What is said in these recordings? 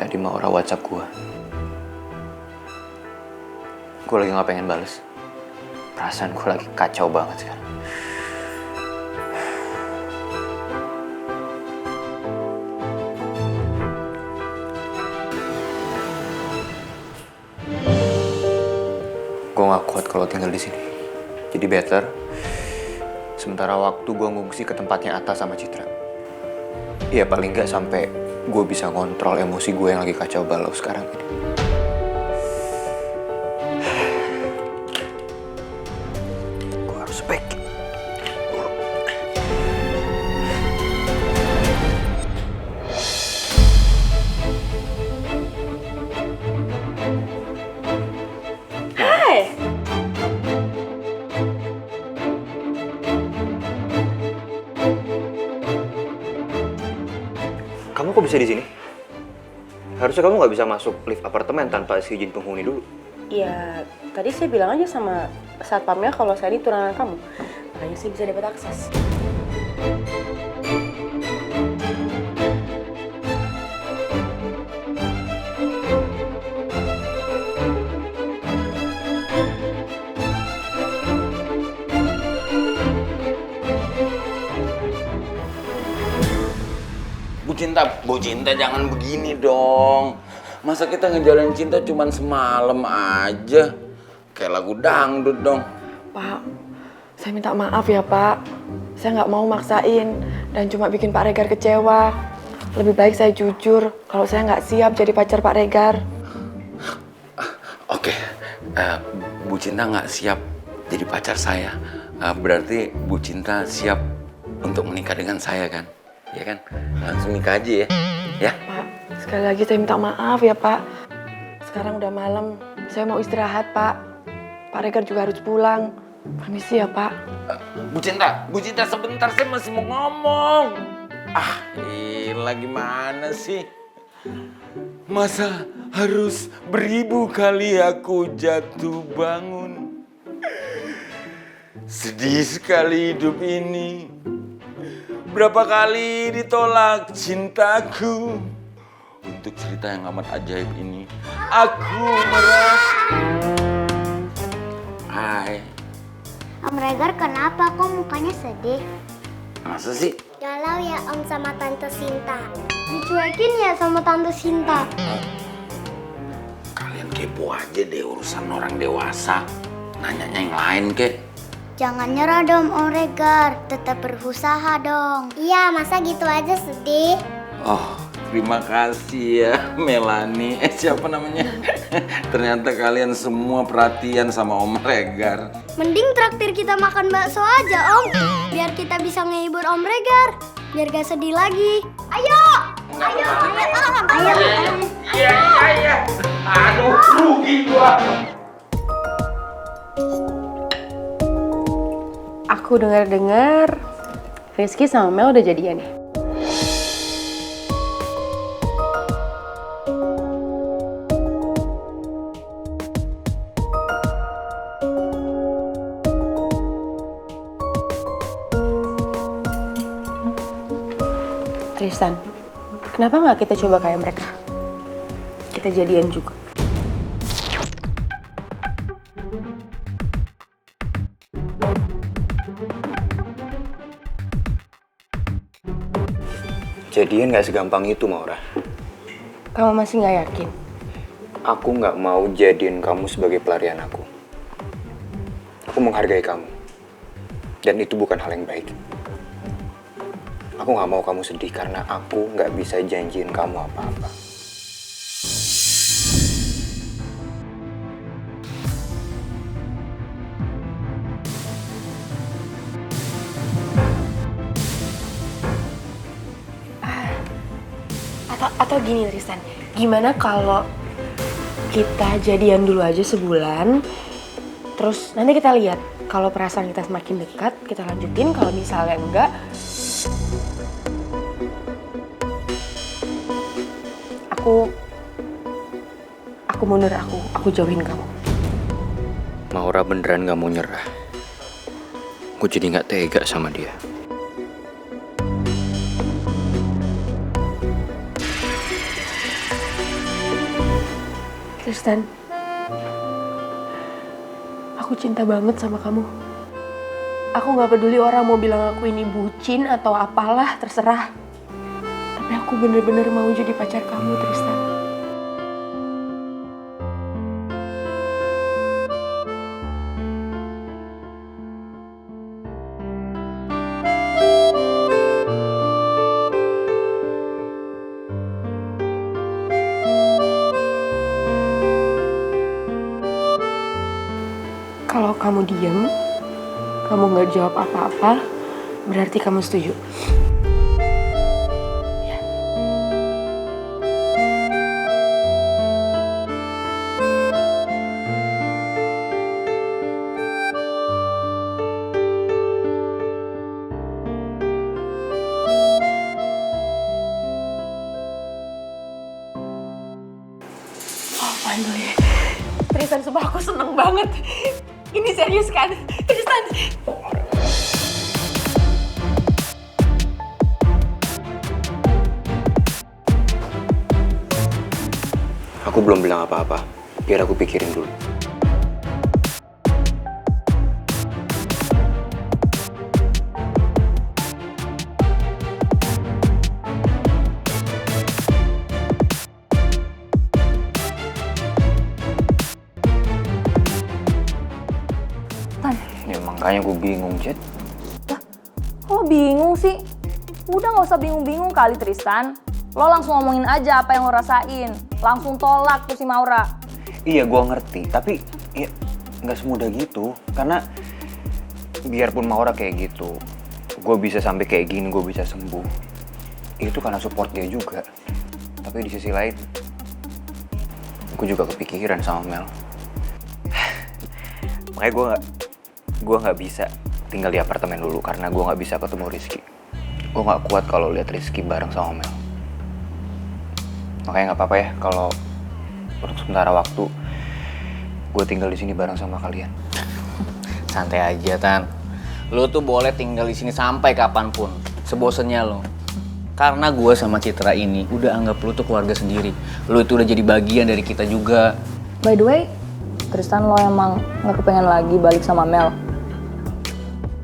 tadi Maura WhatsApp gue. Gue lagi gak pengen bales. Perasaan gue lagi kacau banget sekarang. Gue gak kuat kalau tinggal di sini. Jadi better, sementara waktu gue ngungsi ke tempatnya Atta sama Citra. Iya paling gak sampai gue bisa ngontrol emosi gue yang lagi kacau balau sekarang ini. Gue harus back. Hai. Kamu kok bisa di sini? Harusnya kamu nggak bisa masuk lift apartemen tanpa izin penghuni dulu. Ya, tadi saya bilang aja sama satpamnya kalau saya ini tunangan kamu. Makanya saya bisa dapat akses. Bu Cinta jangan begini dong. Masa kita ngejalanin cinta cuman semalam aja? Kayak lagu dangdut dong. Pak, saya minta maaf ya Pak. Saya nggak mau maksain dan cuma bikin Pak Regar kecewa. Lebih baik saya jujur kalau saya nggak siap jadi pacar Pak Regar. Oke, Bu Cinta nggak siap jadi pacar saya. Berarti Bu Cinta siap untuk menikah dengan saya kan? Ya kan? Langsung nikah aja ya. Ya? Pak, sekali lagi saya minta maaf ya Pak. Sekarang udah malam, saya mau istirahat Pak. Pak Regar juga harus pulang. Permisi ya Pak. Bu Cinta sebentar saya masih mau ngomong. Gimana sih? Masa harus beribu kali aku jatuh bangun? Sedih sekali hidup ini. Berapa kali ditolak cintaku. Untuk cerita yang amat ajaib ini, aku merasa... Hai. Om Regar kenapa kok mukanya sedih? Masa sih? Galau ya Om sama Tante Sinta. Dicuekin ya sama Tante Sinta. Kalian kepo aja deh urusan orang dewasa. Nanyanya yang lain kek. Jangan nyerah dong Om Regar, tetap berusaha dong. Iya, masa gitu aja sedih? Oh, terima kasih ya Melani. Siapa namanya? Ternyata kalian semua perhatian sama Om Regar. Mending traktir kita makan bakso aja Om. Biar kita bisa ngehibur Om Regar. Biar gak sedih lagi. Ayo! Ayo! Ayo! Iya. Aduh, rugi gua. Aku dengar-dengar Rizky sama Mel udah jadian nih. Tristan, kenapa nggak kita coba kayak mereka? Kita jadian juga. Jadian gak segampang itu, Maura. Kamu masih nggak yakin? Aku gak mau jadiin kamu sebagai pelarian aku. Aku menghargai kamu. Dan itu bukan hal yang baik. Aku gak mau kamu sedih karena aku gak bisa janjiin kamu apa-apa. Atau gini Tristan, gimana kalau kita jadian dulu aja sebulan, terus nanti kita lihat kalau perasaan kita semakin dekat, kita lanjutin. Kalau misalnya enggak, aku mundur, aku jauhin kamu. Maura beneran gak mau nyerah. Aku jadi gak tega sama dia. Tristan, aku cinta banget sama kamu. Aku gak peduli orang mau bilang aku ini bucin atau apalah, terserah. Tapi aku bener-bener mau jadi pacar kamu, Tristan. Kalau kamu diem, kamu nggak jawab apa-apa, berarti kamu setuju. Oh, finally. Tristan, sumpah aku seneng banget. Ini serius kan? Tristan. Aku belum bilang apa-apa, biar aku pikirin dulu. Ya makanya gue bingung, Jet. Kok lo bingung sih? Udah gak usah bingung-bingung kali Tristan. Lo langsung ngomongin aja apa yang lo rasain. Langsung tolak tuh si Maura. Iya, gue ngerti, tapi ya nggak semudah gitu. Karena biarpun Maura kayak gitu, gue bisa sampai kayak gini, gue bisa sembuh. Itu karena support dia juga. Tapi di sisi lain, gue juga kepikiran sama Mel. Makanya gue nggak bisa tinggal di apartemen dulu karena gue nggak bisa ketemu Rizky. Gue nggak kuat kalau lihat Rizky bareng sama Mel. Makanya nggak apa-apa ya kalau untuk sementara waktu gue tinggal di sini bareng sama kalian. Santai aja, Tan. Lo tuh boleh tinggal di sini sampai kapanpun, sebosennya lo. Karena gue sama Citra ini udah anggap lo tuh keluarga sendiri. Lo itu udah jadi bagian dari kita juga. By the way, Tristan lo emang gak kepengen lagi balik sama Mel?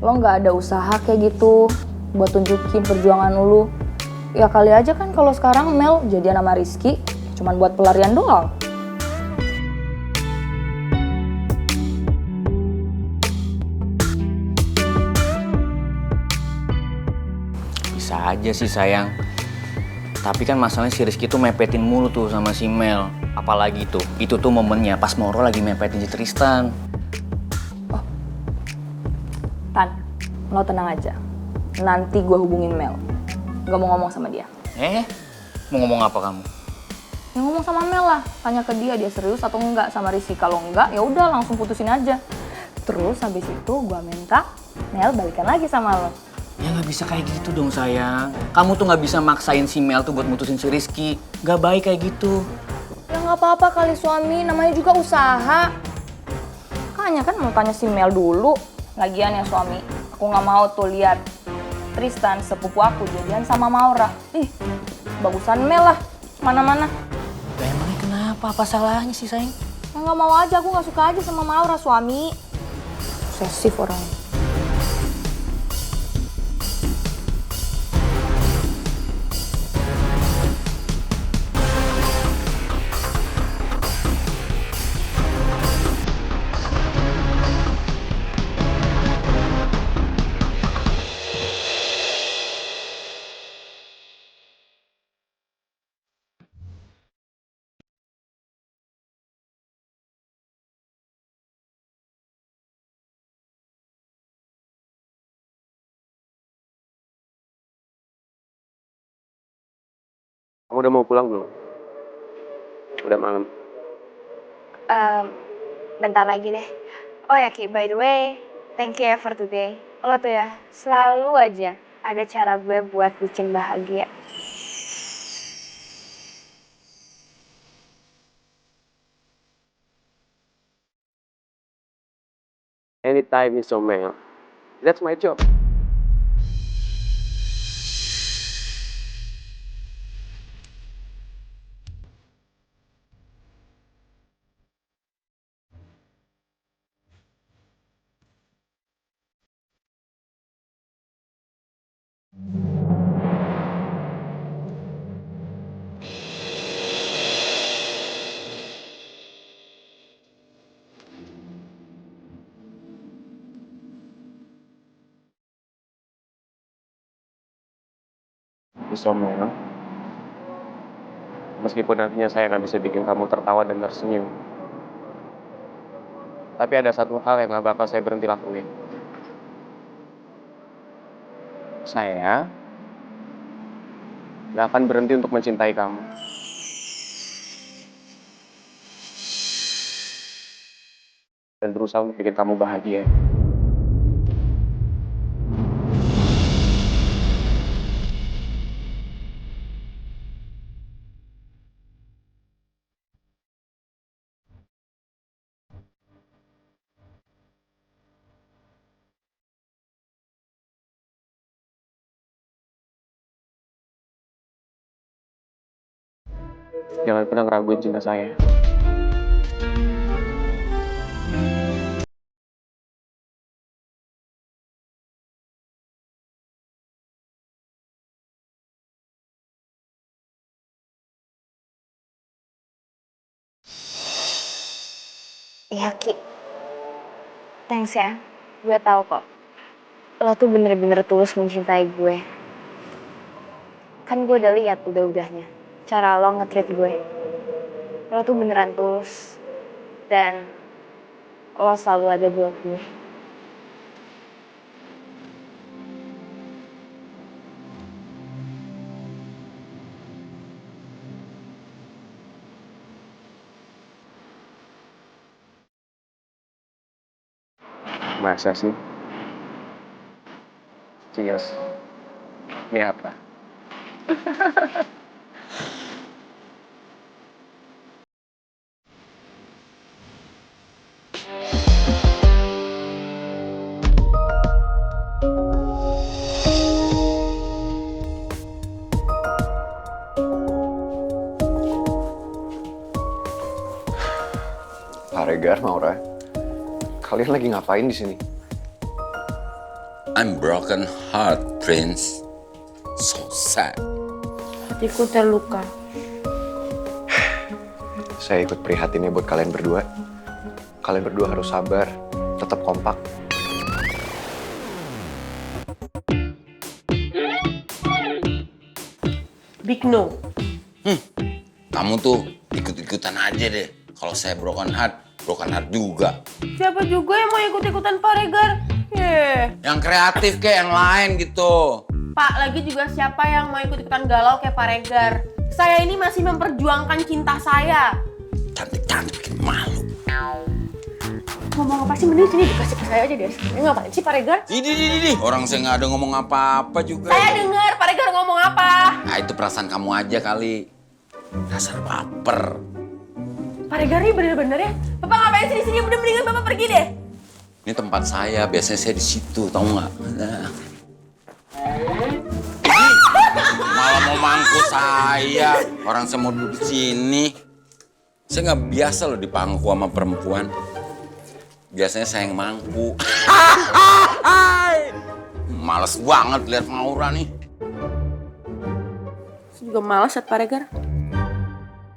Lo gak ada usaha kayak gitu buat tunjukin perjuangan lo? Ya kali aja kan kalau sekarang Mel jadian sama Rizky cuman buat pelarian doang. Bisa aja sih sayang. Tapi kan masalahnya si Rizky tuh mepetin mulu tuh sama si Mel. Apalagi tuh, itu tuh momennya pas Maura lagi mepetin si Tristan. Tan, lo tenang aja. Nanti gue hubungin Mel. Gak mau ngomong sama dia. Mau ngomong apa kamu? Ya ngomong sama Mel lah. Tanya ke dia serius atau enggak sama Rizky. Kalau enggak, ya udah langsung putusin aja. Terus habis itu gue minta Mel balikan lagi sama lo. Ya nggak bisa kayak gitu dong sayang. Kamu tuh nggak bisa maksain si Mel tuh buat mutusin si Rizky. Gak baik kayak gitu. Ya nggak apa-apa kali suami, namanya juga usaha. Makanya kan mau tanya si Mel dulu. Lagian ya suami, aku nggak mau tuh lihat Tristan sepupu aku jadian sama Maura. Ih, bagusan Mel lah, mana-mana. Lah emangnya kenapa? Apa salahnya sih sayang? Ya nggak mau aja, aku nggak suka aja sama Maura suami. Obsesif orangnya. Kamu udah mau pulang belum? Udah malam. Bentar lagi deh. Oh ya Ki, by the way, thank you ya for today. Lo tuh ya, selalu aja ada cara gue buat bikin bahagia. Anytime is so Mel. That's my job. you so much. Meskipun nantinya saya nggak bisa bikin kamu tertawa dan tersenyum. Tapi ada satu hal yang nggak bakal saya berhenti lakuin. Saya nggak akan berhenti untuk mencintai kamu. Dan berusaha untuk bikin kamu bahagia. Jangan pernah ngeraguin cinta saya. Iya, Ki. Thanks ya. Gue tahu kok. Lo tuh bener-bener tulus mencintai gue. Kan gue udah lihat udah-udahnya. Cara lo nge-treat gue. Lo tuh beneran tulus. Dan lo selalu ada buat gue. Masa sih? Cheers. Ini apa? Pak Regar, Maura, kalian lagi ngapain di sini? I'm broken heart, Prince. So sad. Hatiku terluka. Saya ikut prihatin ya buat kalian berdua. Kalian berdua harus sabar, tetap kompak. Big no. Kamu tuh ikut-ikutan aja deh. Kalau saya broken heart juga. Siapa juga yang mau ikut-ikutan Pak Regar? Yang kreatif kayak yang lain gitu. Pak, lagi juga siapa yang mau ikut-ikutan galau kayak Pak Regar? Saya ini masih memperjuangkan cinta saya. Cantik-cantik bikin malu. Ngomong apa sih? Mending sini dikasih ke saya aja deh. Ini ngapain sih Pak Regar? Di. Orang saya nggak ada ngomong apa-apa juga. Saya dengar Pak Regar ngomong apa. Nah, itu perasaan kamu aja kali. Dasar baper. Pak Regar ini bener-bener ya. Bapak ngapain sih di sini? Udah mendingan Bapak pergi deh. Ini tempat saya, biasanya saya di situ, tahu nggak? Nah. Malah mau mangku saya. Orang saya mau duduk di sini. Saya nggak biasa loh dipangku sama perempuan. Biasanya saya yang mangku. Males banget lihat Maura nih. Saya juga malas liat Pak Regar.